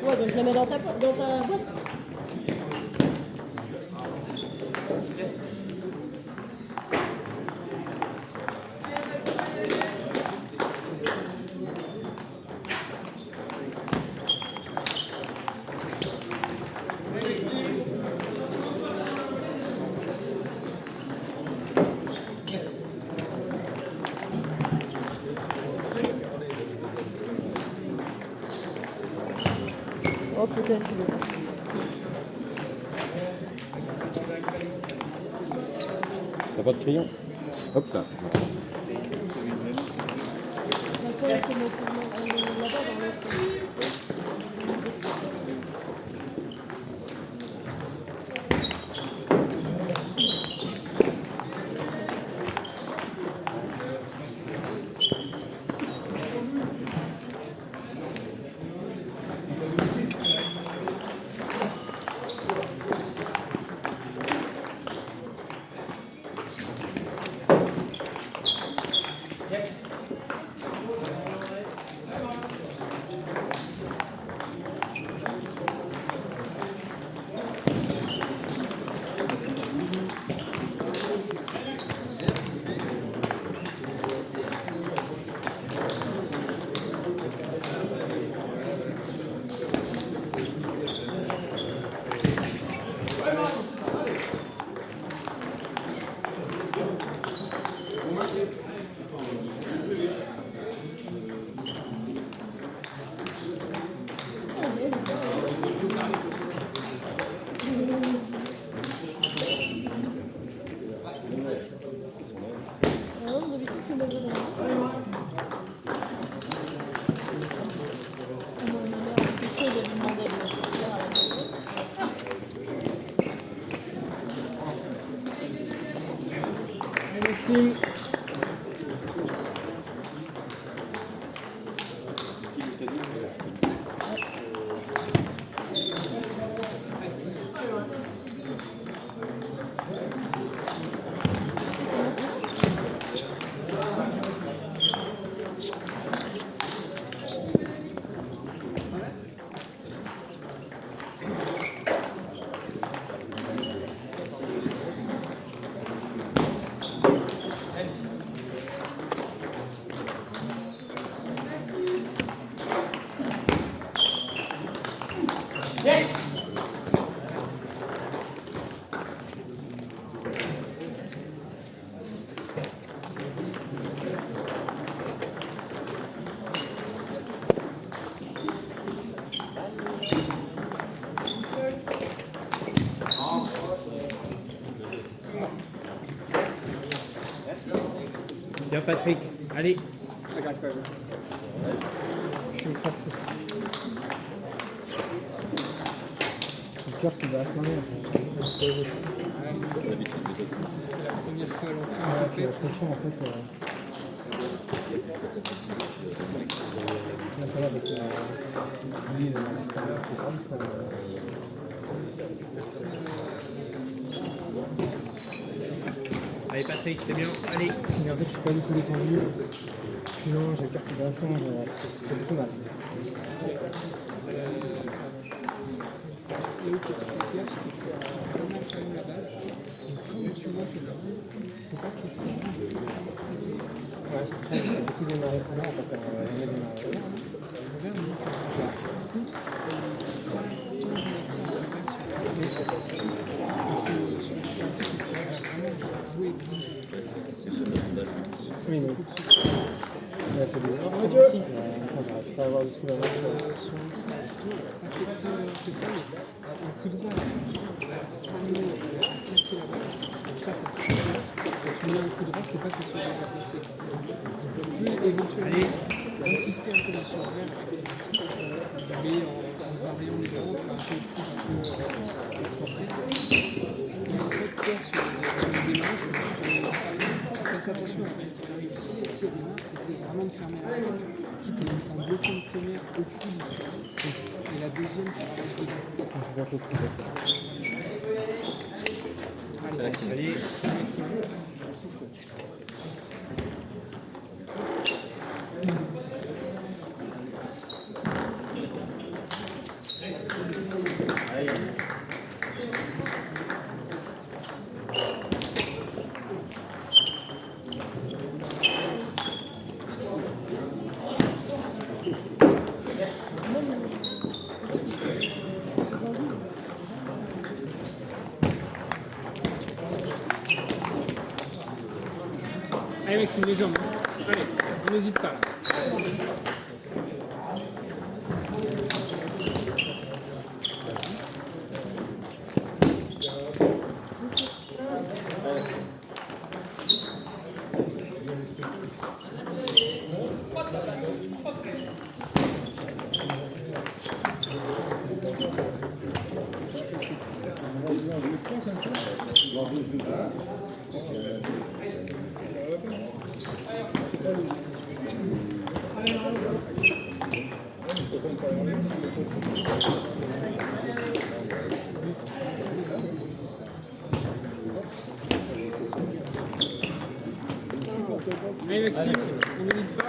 Ouais, donc je la mets dans ta boîte. Oh, peut-être. T'as pas de crayon? Hop là. Bien Patrick, allez. Je suis ultra stressé. J'ai peur qu'il va assommer. C'est la première fois à l'entraînement. J'ai l'impression en fait. Là ça va parce que lui, il a fait service là. Allez Patrick, c'est bien, allez. Mais en fait je suis pas du tout détendu. Sinon j'ai peur qu'il va fond, c'est beaucoup mal. Et où tu es fier, c'est que tu as pas mal quand même la balle. Comme tu vois que c'est pas que tu fais. Ouais, après j'ai beaucoup démarré pour moi en fait. On a démarré. Oui, mais il a fait des erreurs aussi. J'arrive pas à avoir du tout la main. Un coup de droit, tu mets un coup de droit, c'est pas qu'il soit déjà placé. Tu peux éventuellement insister un peu sur le verre, mais en variant les gens, un peu plus centré. Et en fait, toi, sur le démarrage, fais attention à elle. Si elle démarre, tu essaies vraiment de fermer la raquette, quitte en bloquant une première au cul du sol. Et la deuxième, tu ralentis les deux. Je vois que tu Allez. Allez Maxime, les jambes. Allez, on n'hésite pas là. Allez Maxime, on n'hésite pas.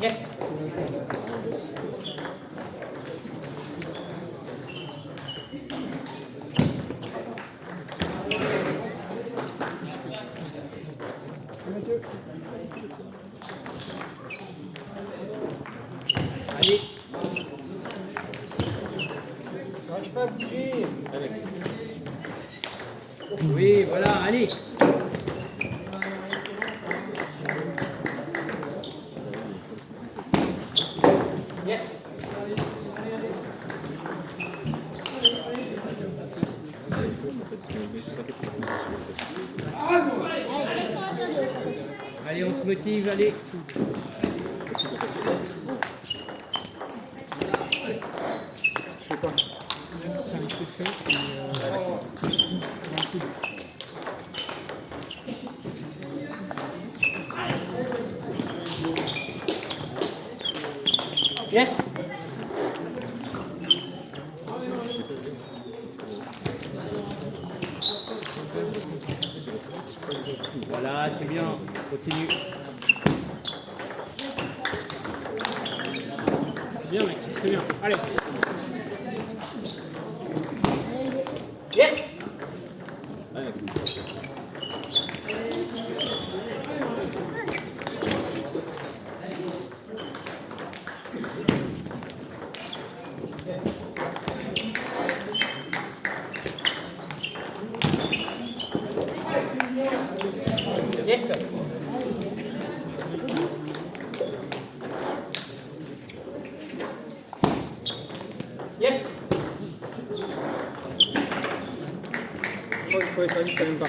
Yes. Allez. Lâche pas, bouger. Oui, voilà, allez. Yes. Allez, on se motive, allez. Ça c'est fait. Yes. Voilà, c'est bien. Continue. Bien Maxime, c'est bien. Allez. Yes. Yes. Yes. Pour les services, ça n'aime pas.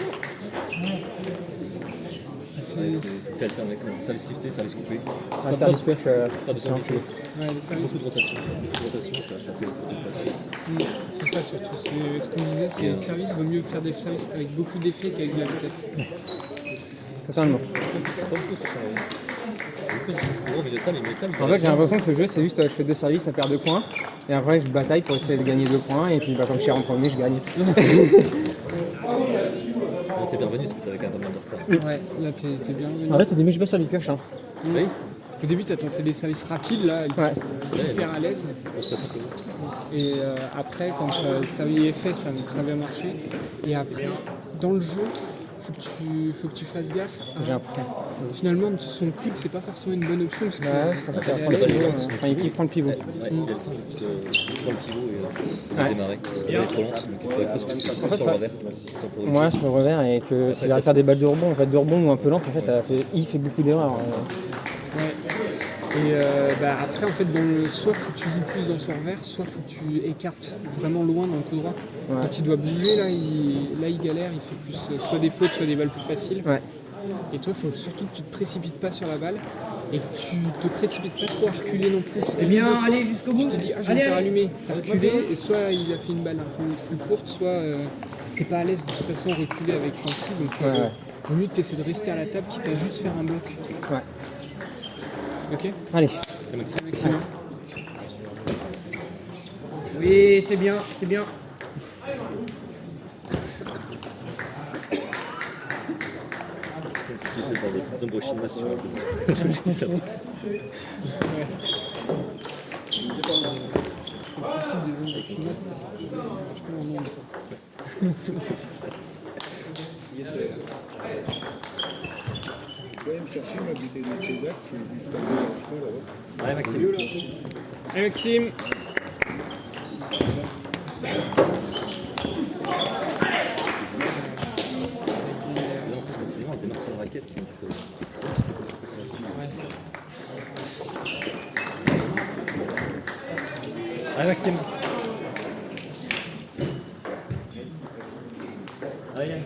T'as alterné, service lifté, service coupé. Un service pêche, Pas besoin de vitesse. Ouais, les services, Beaucoup de rotation. Ça fait c'est ça surtout. Ce qu'on disait, c'est le service, vaut mieux faire des services avec beaucoup d'effets qu'avec de la vitesse. totalement. pas beaucoup sur ça. Gros, mais le time, En fait, j'ai l'impression que ce jeu, c'est juste je fais 2 services, ça perd 2 points. Et après, je bataille pour essayer de gagner 2 points. Et puis, comme je suis en premier, je gagne. t'es bien revenu parce que t'avais quand même pas mal de retard. Ouais, là t'es bien revenu. En fait, au début, je passe sur les pioches. Hein. Oui. Au début, t'as tenté des services rapides, là, hyper à l'aise. Et après, quand le service est fait, ça a très bien marché. Et après, dans le jeu, faut que tu fasses gaffe. J'ai un point. Finalement, son coude, c'est pas forcément une bonne option parce que Ouais, ça fait t'es à l'aise. il prend le pivot. Ouais, il y a le temps de prendre le pivot et démarrer. Elle est trop lente, donc il faut se concentrer sur le revers. Moi, sur le revers, et que si j'arrive à faire des balles de rebond, en fait, de rebond ou un peu lente, en fait, il fait beaucoup d'erreurs. Ouais. Et après, en fait, soit faut que tu joues plus dans son revers, soit faut que tu écartes vraiment loin dans le coup droit. Ouais. Quand il doit bouger, là, il galère, il fait plus soit des fautes, soit des balles plus faciles. Ouais. Et toi, il faut surtout que tu te précipites pas sur la balle et que tu te précipites pas trop à reculer non plus. Parce que bien, deux fois, allez, jusqu'au bout. Tu te dis, je vais me faire allumer. T'as reculé et soit il a fait une balle un peu plus courte, soit t'es pas à l'aise de toute façon reculer avec ton coup. Donc, au mieux, tu essaies de rester à la table, quitte à juste faire un bloc. Ouais. Ok. Allez. Maximum. Oui, c'est bien, c'est bien. Si c'est dans des ombres chinoises sur un peu. Ça fait. Allez Maxime. Allez Maxime. Là, en plus, quand on démarre sur la raquette, il faut... Allez Maxime. Allez.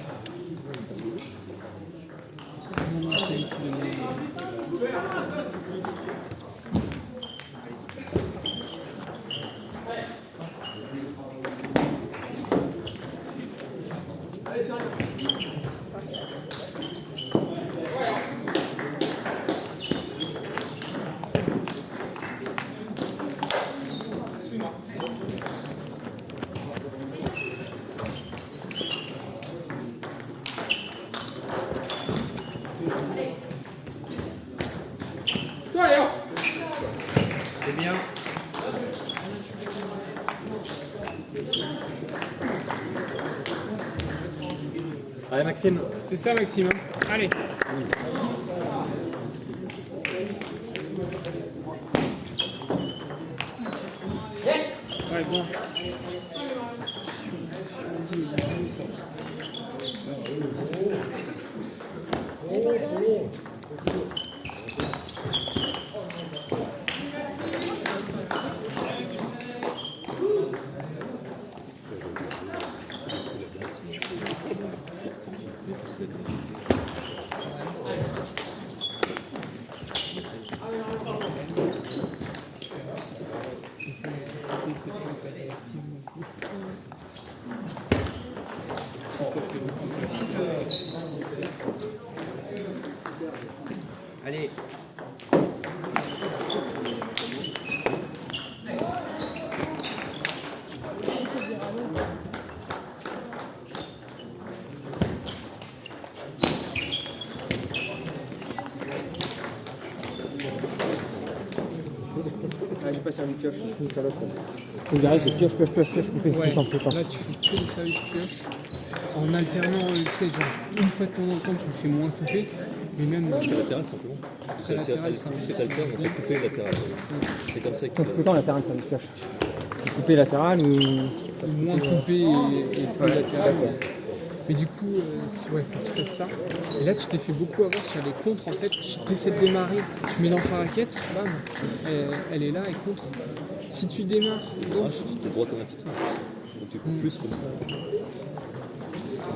C'est bien. Allez Maxime. C'était ça Maxime. Allez. Ouais, bon. Allez. Ah, j'ai pas servi de pioche, c'est une salope. Faut que j'arrive, c'est pioche, coupé. Ouais. Tout le temps. Là, tu fais que des services pioche en alternant, tu sais, genre une fois de temps en temps, tu le fais moins couper, mais même Juste latéral simplement. très latéral. Juste latéral, on fait couper latéral. C'est comme ça que... C'est tout le temps latéral, service pioche. Coupé latéral ou. moins coupé et plus latéral. Mais du coup, ouais, faut que tu fasses ça. Et là, tu t'es fait beaucoup avoir sur des contres. En fait, tu essaies de démarrer, tu mets dans sa raquette, bam, elle est là, elle contre. Si tu démarres, Ah, tu es droit comme un piqué. Donc tu cours plus comme ça.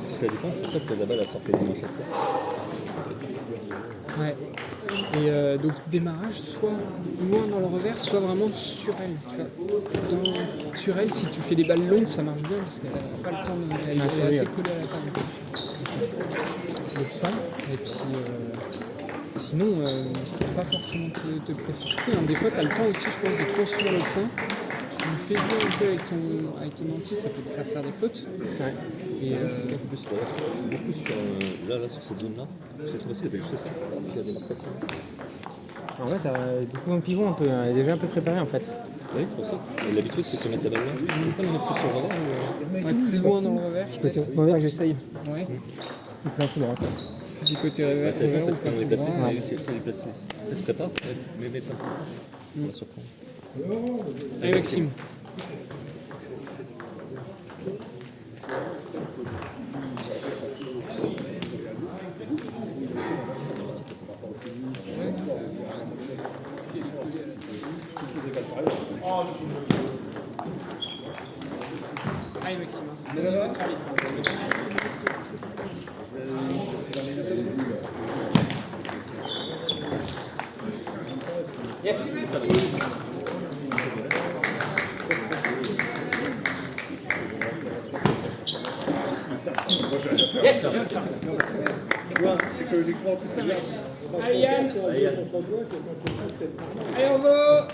C'est ce qui fait la différence, c'est pour ça que la balle elle sort quasiment à chaque fois. ouais. Et donc démarrage, soit loin dans le revers, soit vraiment sur elle. Tu vois. Sur elle, si tu fais des balles longues, ça marche bien parce qu'elle n'a pas le temps de. Elle est assez collée à la table. Donc ça, et puis sinon, pas forcément te précipiter. Hein. Des fois, tu as le temps aussi, je pense, de construire le point. Tu fais bien un peu avec ton anti, ça peut te faire des fautes. Ouais. Et c'est ça en plus, voilà, je joue beaucoup sur, sur cette zone-là. Cette fois-ci, il avait juste fait ça. Puis il démarre facile. En fait, du coup, un pivot un peu, est déjà un peu préparé en fait. Oui, c'est pour ça. Et l'habitude, c'est de se mettre la balle là. Tu peux pas la mettre plus sur le revers Ouais, plus loin dans le revers. Côté revers, j'essaye. Ouais. Il peut un peu droit. Du côté revers, Ça dépend en revers ou fait pas comment on est placé. droit. Mais si elle est placée, ça se prépare, mais pas. On va surprendre. Allez, Maxime. Allez, Maxime. Yes. Yes. Allez, Yann. Allez, on va.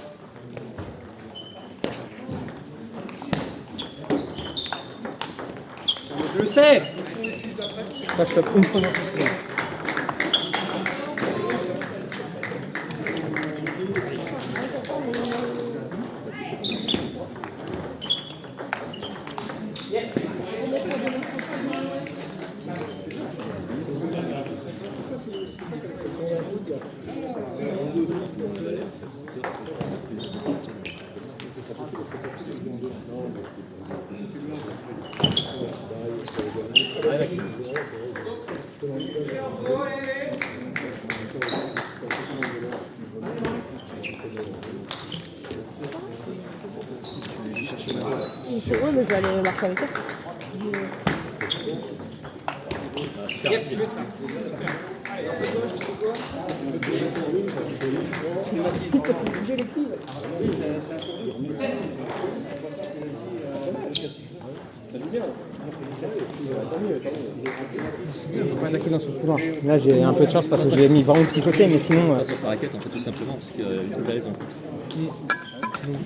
Je le sais. Pas de choc une fois dans le coup. Ouais, mais je vais aller marquer avec elle. Yes, c'est ça. Faut pas attaquer dans son couloir. Là, j'ai un peu de chance parce que je l'ai mis vraiment petit côté, mais sinon. Sur sa raquette, en fait, tout simplement, parce qu'il est très à l'aise en fait. Donc,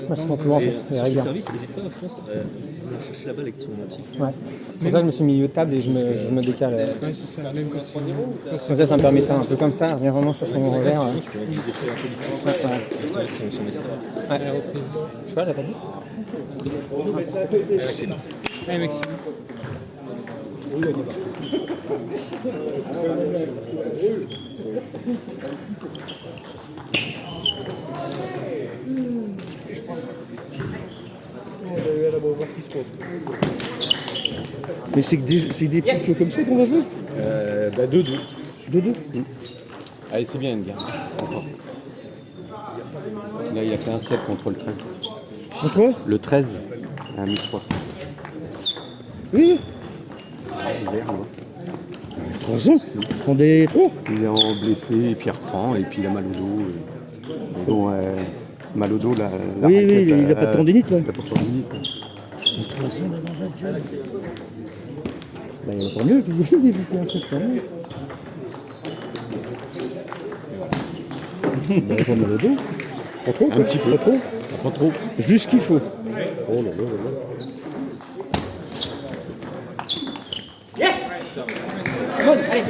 Moi, c'est son couloir en Et fait. Il est sur ses régulier. services, n'hésite pas, je pense, à chercher la balle avec ton anti. Ouais. C'est pour ça que je me suis mis milieu de table et je me décale. ouais, c'est ça, même que c'est. Comme ça me permet de faire un peu comme ça, revenir vraiment sur son revers. Tu peux mettre des effets un peu bizarres. Ouais, ouais. Et toi, son effet. À la reprise. Tu vois, j'ai pas dit. Allez, Maxime. Mais c'est des pistes comme ça qu'on va jouer. 2-2. 2-2. Allez, c'est bien, Edgar. Encore. Là, il a fait un 7 contre le 13. Contre Le 13 à 1300. Oui. Il est vert, là. 3 ans. On est 3. Il est en blessé et puis il reprend et puis il a mal au dos. Et bon, mal au dos, la Oui, raquette, oui, il n'a pas de tendinite là. Il n'a pas de tendinite. 3 ans dans la jeu. Bah, il y en a pas mieux qu'il débutait un 7 quand même. Bah, pas mal au dos. Pas trop, quoi. Un petit peu. Pas trop. Pas trop. Juste ce qu'il faut. Oh là là là là. Yes. Bon, allez.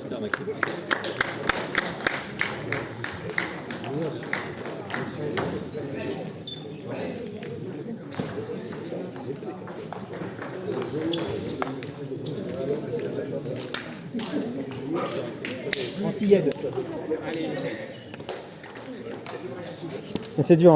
Super, Maxime. C'est dur, hein.